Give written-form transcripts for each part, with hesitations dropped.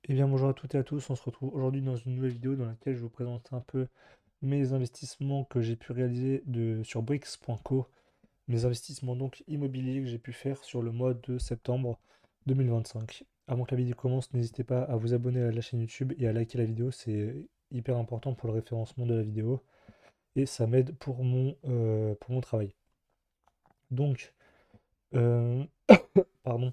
Eh bien bonjour à toutes et à tous, on se retrouve aujourd'hui dans une nouvelle vidéo dans laquelle je vous présente un peu mes investissements que j'ai pu réaliser sur Brix.co, mes investissements donc immobiliers que j'ai pu faire sur le mois de septembre 2025. Avant que la vidéo commence, n'hésitez pas à vous abonner à la chaîne YouTube et à liker la vidéo, c'est hyper important pour le référencement de la vidéo et ça m'aide pour mon travail. Donc, euh, pardon.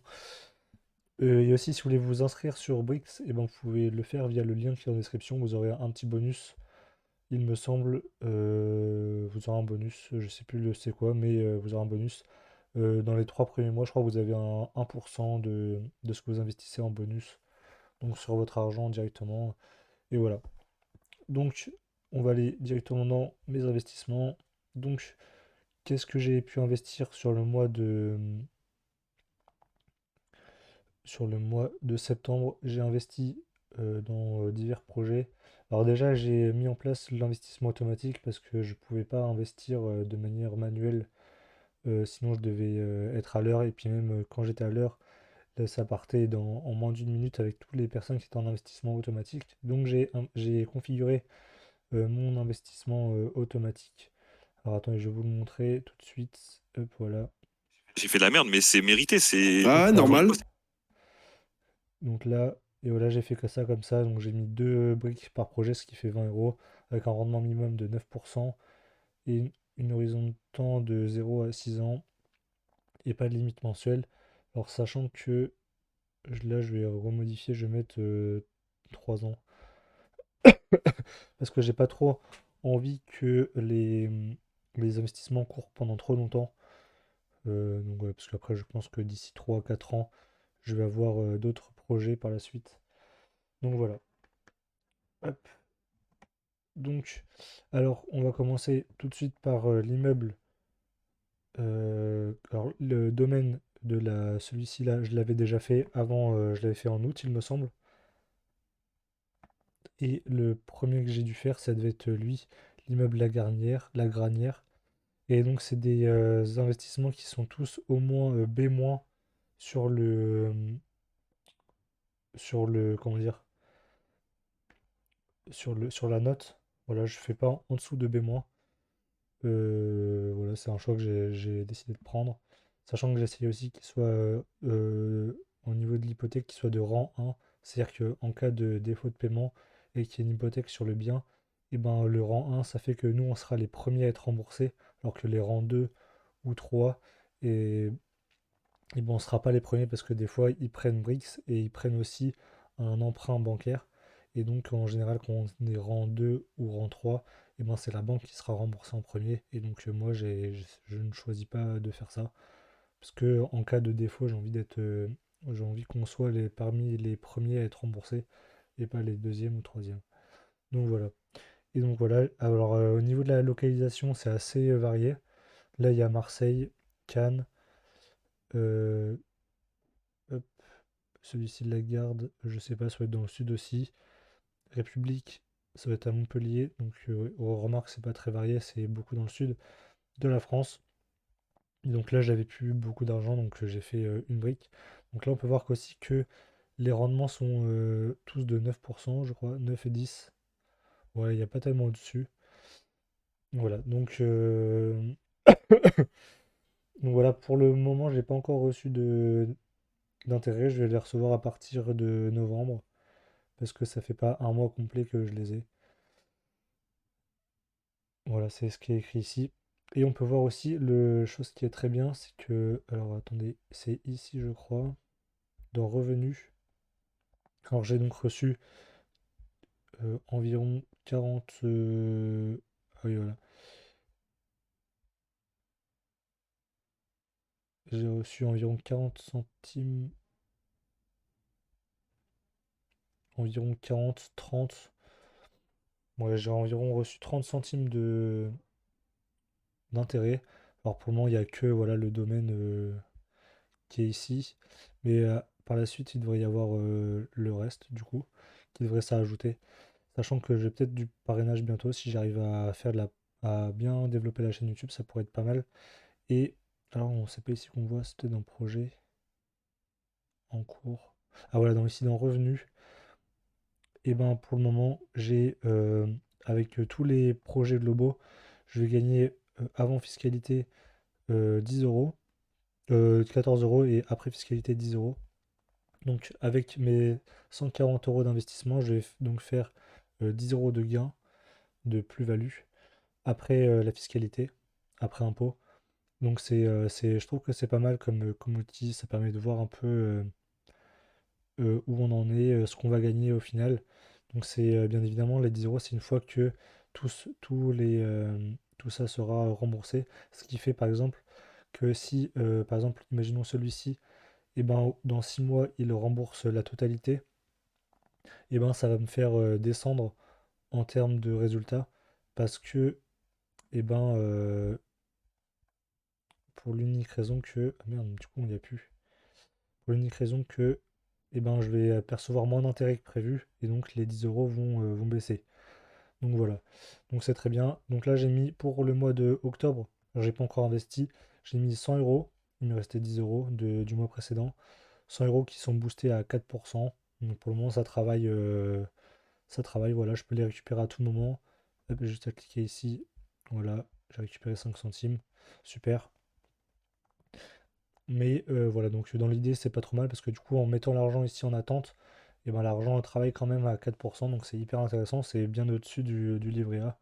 Et aussi, si vous voulez vous inscrire sur Brix, eh ben, vous pouvez le faire via le lien qui est en description. Vous aurez un petit bonus, il me semble. Vous aurez un bonus, je sais plus c'est quoi, mais vous aurez un bonus. Dans les 3 premiers mois, je crois que vous avez un 1% de ce que vous investissez en bonus, donc sur votre argent directement. Et voilà. Donc, on va aller directement dans mes investissements. Donc, qu'est-ce que j'ai pu investir sur le mois de septembre? J'ai investi dans divers projets. Alors déjà, j'ai mis en place l'investissement automatique parce que je ne pouvais pas investir de manière manuelle, sinon je devais être à l'heure. Et puis même quand j'étais à l'heure, ça partait en moins d'une minute avec toutes les personnes qui étaient en investissement automatique. Donc j'ai configuré mon investissement automatique. Alors attendez, je vais vous le montrer tout de suite. Hop, voilà. J'ai fait de la merde, mais c'est mérité, c'est Donc Ah, voilà. pour le coup. normal. Donc là, et voilà, j'ai fait que ça comme ça. Donc j'ai mis 2 briques par projet, ce qui fait 20 euros, avec un rendement minimum de 9% et une horizon de temps de 0 à 6 ans et pas de limite mensuelle. Alors sachant que là, je vais remodifier, je vais mettre 3 ans. Parce que j'ai pas trop envie que les investissements courent pendant trop longtemps. Donc, ouais, parce qu'après, je pense que d'ici 3 à 4 ans, je vais avoir d'autres projets par la suite. Donc voilà. Hop. Donc, alors, on va commencer tout de suite par l'immeuble. Alors, le domaine de celui-ci là, je l'avais déjà fait avant, je l'avais fait en août, il me semble. Et le premier que j'ai dû faire, ça devait être lui, l'immeuble La Granière. Et donc, c'est des investissements qui sont tous au moins B- comment dire, sur la note. Voilà, je fais pas en dessous de B-. Voilà, c'est un choix que j'ai décidé de prendre. Sachant que j'essaye aussi qu'il soit au niveau de l'hypothèque, qu'il soit de rang 1. C'est-à-dire qu'en cas de défaut de paiement et qu'il y ait une hypothèque sur le bien, et ben le rang 1, ça fait que nous, on sera les premiers à être remboursés, alors que les rangs 2 ou 3, et, et ben, on ne sera pas les premiers parce que des fois, ils prennent Brix et ils prennent aussi un emprunt bancaire. Et donc, en général, quand on est rang 2 ou rang 3, et ben, c'est la banque qui sera remboursée en premier. Et donc, moi, je ne choisis pas de faire ça. Parce que en cas de défaut, j'ai envie qu'on soit parmi les premiers à être remboursés et pas les deuxièmes ou troisièmes. Donc voilà. Et donc voilà. Alors, au niveau de la localisation, c'est assez varié. Là, il y a Marseille, Cannes, euh, hop, celui-ci de la Garde, je sais pas, ça va être dans le sud aussi. République, ça va être à Montpellier. Donc, ouais, on remarque, c'est pas très varié, c'est beaucoup dans le sud de la France. Et donc là, j'avais plus beaucoup d'argent, donc j'ai fait une brique. Donc là, on peut voir qu'aussi que les rendements sont tous de 9%, je crois, 9 et 10. Ouais, il n'y a pas tellement au-dessus. Voilà, donc voilà, pour le moment, j'ai pas encore reçu d'intérêt. Je vais les recevoir à partir de novembre, parce que ça fait pas un mois complet que je les ai. Voilà, c'est ce qui est écrit ici. Et on peut voir aussi le chose qui est très bien, c'est que, alors attendez, c'est ici je crois, dans revenus. Alors j'ai donc reçu environ 40. Ah oui, voilà. J'ai reçu environ 40 centimes, environ 40, 30. Ouais, j'ai environ reçu 30 centimes d'intérêt. Alors pour le moment, il n'y a que voilà, le domaine qui est ici. Mais par la suite, il devrait y avoir le reste, du coup, qui devrait s'ajouter. Sachant que j'ai peut-être du parrainage bientôt, si j'arrive à à bien développer la chaîne YouTube, ça pourrait être pas mal. Et alors, on sait pas ici qu'on voit, c'était dans projet en cours. Ah voilà, ici dans revenus. Et ben pour le moment, j'ai avec tous les projets globaux, je vais gagner avant fiscalité 10 euros, 14 euros et après fiscalité 10 euros. Donc avec mes 140 euros d'investissement, je vais donc faire 10 euros de gain de plus-value après la fiscalité, après impôt. Donc je trouve que c'est pas mal comme outil, ça permet de voir un peu où on en est, ce qu'on va gagner au final. Donc c'est bien évidemment les 10 euros, c'est une fois que tout ça sera remboursé. Ce qui fait par exemple que si, par exemple, imaginons celui-ci, et ben dans 6 mois il rembourse la totalité, et ben ça va me faire descendre en termes de résultats parce que, et ben pour l'unique raison que, ah merde, du coup on n'y a plus. Pour l'unique raison que, eh ben, je vais percevoir moins d'intérêt que prévu et donc les 10 euros vont baisser. Donc voilà. Donc c'est très bien. Donc là, j'ai mis pour le mois de octobre, alors, j'ai pas encore investi, j'ai mis 100 euros. Il me restait 10 euros du mois précédent. 100 euros qui sont boostés à 4%. Donc pour le moment, ça travaille. Voilà, je peux les récupérer à tout moment. Hop, j'ai juste à cliquer ici. Voilà, j'ai récupéré 5 centimes. Super. Mais voilà, donc dans l'idée, c'est pas trop mal parce que du coup, en mettant l'argent ici en attente, et ben, l'argent travaille quand même à 4%, donc c'est hyper intéressant, c'est bien au-dessus du livret A.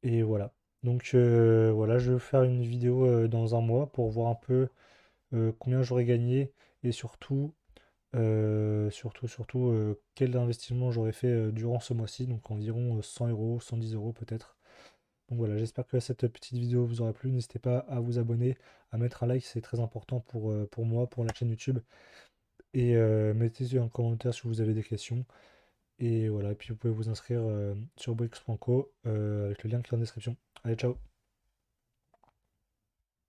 Et voilà. Donc voilà, je vais faire une vidéo dans un mois pour voir un peu combien j'aurais gagné et surtout, quel investissement j'aurais fait durant ce mois-ci, donc environ 100 euros, 110 euros peut-être. Donc voilà, j'espère que cette petite vidéo vous aura plu. N'hésitez pas à vous abonner, à mettre un like, c'est très important pour moi, pour la chaîne YouTube. Et mettez un commentaire si vous avez des questions. Et voilà, et puis vous pouvez vous inscrire sur Brix.co avec le lien qui est en description. Allez, ciao!